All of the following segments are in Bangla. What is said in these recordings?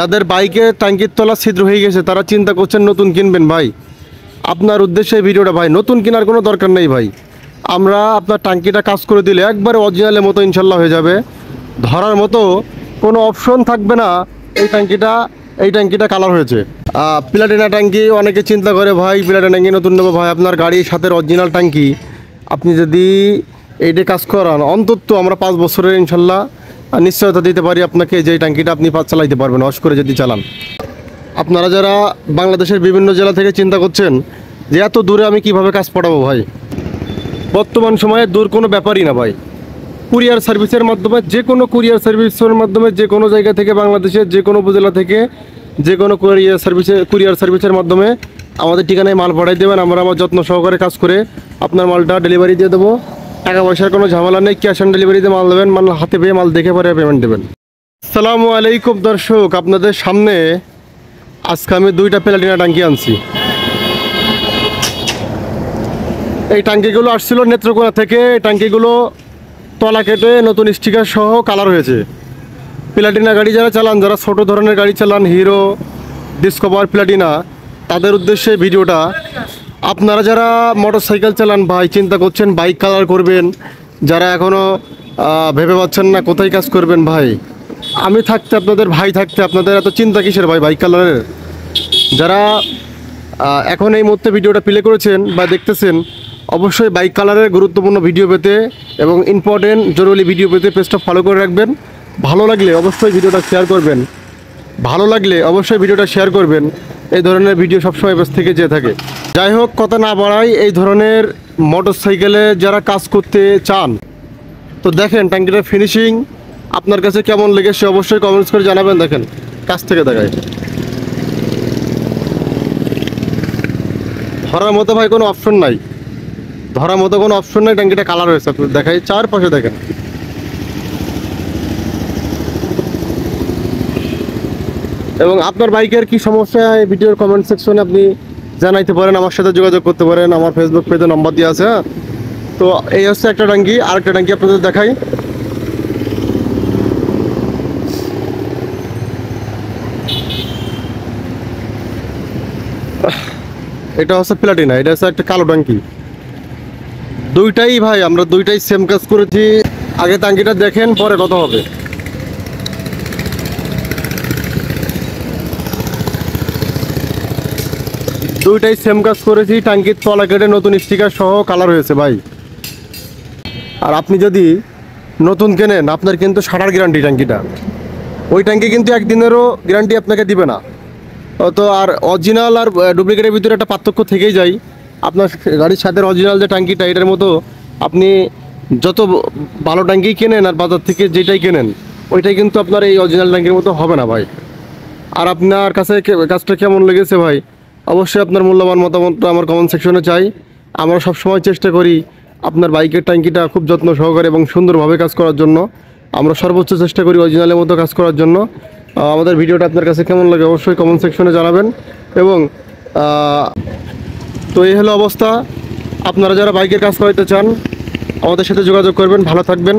যাদের বাইকে ট্যাঙ্কির তলা ছিদ্র হয়ে গেছে তারা চিন্তা করছেন নতুন কিনবেন ভাই, আপনার উদ্দেশ্যে এই ভিডিওটা ভাই। নতুন কেনার কোনো দরকার নেই ভাই, আমরা আপনার ট্যাঙ্কিটা কাজ করে দিলে একবারে অরিজিনালের মতো ইনশাল্লাহ হয়ে যাবে। ধরার মতো কোনো অপশন থাকবে না। এই ট্যাঙ্কিটা কালার হয়েছে প্লাটিনা ট্যাঙ্কি। অনেকে চিন্তা করে ভাই প্লাটিনা ট্যাঙ্কি নতুন নেবো। ভাই আপনার গাড়ির সাথে অরিজিনাল ট্যাঙ্কি, আপনি যদি এইটা কাজ করান অন্তত আমরা 5 বছরের ইনশাল্লাহ নিশ্চয়তা দিতে পারি আপনাকে যে এই ট্যাঙ্কিটা আপনি চালাইতে পারবেন অস করে যদি চালান। আপনারা যারা বাংলাদেশের বিভিন্ন জেলা থেকে চিন্তা করছেন যে এত দূরে আমি কিভাবে কাজ পাঠাবো ভাই, বর্তমান সময়ে দূর কোনো ব্যাপারই না ভাই। কুরিয়ার সার্ভিসের মাধ্যমে, যে কোনো কুরিয়ার সার্ভিসের মাধ্যমে, যে কোনো জায়গা থেকে বাংলাদেশের যে কোনো উপজেলা থেকে যে কোনো কুরিয়ার সার্ভিসের মাধ্যমে আমাদের ঠিকানায় মাল পাঠাই দেবেন। আমরা আমার যত্ন সহকারে কাজ করে আপনার মালটা ডেলিভারি দিয়ে দেবো। টাকা পয়সার কোনো ঝামেলা নেই, ক্যাশ অন ডেলিভারিতে মাল দেবেন, মাল হাতে পেয়ে মাল দেখে পরে পেমেন্ট দেবেন। আসসালামু আলাইকুম দর্শক, আপনাদের সামনে আজকে আমি 2টা প্লাটিনা ট্যাঙ্কি আনছি। এই ট্যাঙ্কিগুলো আসছিল নেত্রকোনা থেকে। এই ট্যাঙ্কিগুলো তলা কেটে নতুন স্টিকার সহ কালার হয়েছে। প্লাটিনা গাড়ি যারা চালান, যারা ছোট ধরনের গাড়ি চালান, হিরো, ডিসকভার, প্লাটিনা, তাদের উদ্দেশ্যে ভিডিওটা। আপনারা যারা মোটর সাইকেল চালান ভাই, চিন্তা করছেন বাইক কালার করবেন, যারা এখনও ভেবে পাচ্ছেন না কোথায় কাজ করবেন ভাই, আমি থাকতে, আপনাদের ভাই থাকতে আপনাদের এত চিন্তা কিসের ভাই বাইক কালারের? যারা এখন এই মুহূর্তে ভিডিওটা প্লে করেছেন বা দেখতেছেন, অবশ্যই বাইক কালারের গুরুত্বপূর্ণ ভিডিও পেতে এবং ইম্পর্টেন্ট জরুরি ভিডিও পেতে পেজটা ফলো করে রাখবেন। ভালো লাগলে অবশ্যই ভিডিওটা শেয়ার করবেন। এই ধরনের ভিডিও সবসময় পেজ থেকে যেয়ে থাকে। যাই হোক, কথা না বাড়াই, এই ধরনের মোটর সাইকেলে যারা কাজ করতে চান তো দেখেন ট্যাঙ্কিটার ফিনিশিং আপনার কাছে কেমন লেগেছে অবশ্যই কমেন্টস করে জানাবেন। দেখেন কাছ থেকে দেখায়, ধরার মতো ভাই কোনো অপশন নাই, ট্যাঙ্কিটা কালার হয়েছে। আপনি দেখাই, চারপাশে দেখেন। এবং আপনার বাইকের কি সমস্যা এই ভিডিওর কমেন্ট সেকশনে আপনি জানাইতে পারেন, আমার সাথে যোগাযোগ করতে পারেন। আমার ফেসবুক পেজে নম্বর দেওয়া আছে। তো এই হচ্ছে একটা ট্যাঙ্কি। আরেকটা ট্যাঙ্কি আপনাদের দেখাই। এটা হচ্ছে প্লাটিনা, এটা হচ্ছে একটা কালো ট্যাঙ্কি। দুইটাই ভাই আমরা দুইটাই সেম কাজ করেছি। আগে ট্যাঙ্কিটা দেখেন, পরে কথা হবে। দুইটাই সেম কাজ করেছি। ট্যাঙ্কির তলা কেটে নতুন স্টিকার সহ কালার হয়েছে ভাই। আর আপনি যদি নতুন কেনেন আপনার কিন্তু 60 গ্যারান্টি ট্যাঙ্কিটা। ওই ট্যাঙ্কি কিন্তু একদিনেরও গ্যারান্টি আপনাকে দিবে না। তো আর অরিজিনাল আর ডুপ্লিকেটের ভিতরে একটা পার্থক্য থেকেই যায়। আপনার গাড়ির সাথে অরিজিনাল যে ট্যাঙ্কিটা, এটার মতো আপনি যত ভালো ট্যাঙ্কি কেনেন আর বাজার থেকে যেটাই কেনেন ওইটাই কিন্তু আপনার এই অরিজিনাল ট্যাঙ্কির মতো হবে না ভাই। আর আপনার কাছে কাজটা কেমন লেগেছে ভাই, অবশ্যই আপনার মূল্যবান মতামতটা আমার কমেন্ট সেকশনে চাই। আমরা সবসময় চেষ্টা করি আপনার বাইকের ট্যাঙ্কিটা খুব যত্ন সহকারে এবং সুন্দরভাবে কাজ করার জন্য। আমরা সর্বোচ্চ চেষ্টা করি অরিজিনালের মতো কাজ করার জন্য। আমাদের ভিডিওটা আপনার কাছে কেমন লাগে অবশ্যই কমেন্ট সেকশনে জানাবেন। এবং তো এই হলো অবস্থা। আপনারা যারা বাইকের কাজ করাতে চান আমাদের সাথে যোগাযোগ করবেন। ভালো থাকবেন,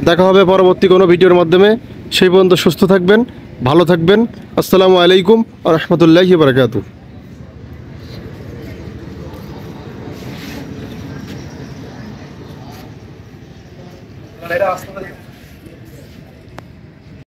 দেখা হবে পরবর্তী কোনো ভিডিওর মাধ্যমে। সেই পর্যন্ত সুস্থ থাকবেন, ভালো থাকবেন। আসসালামু আলাইকুম ওয়া রাহমাতুল্লাহি ওয়া বারাকাতুহু।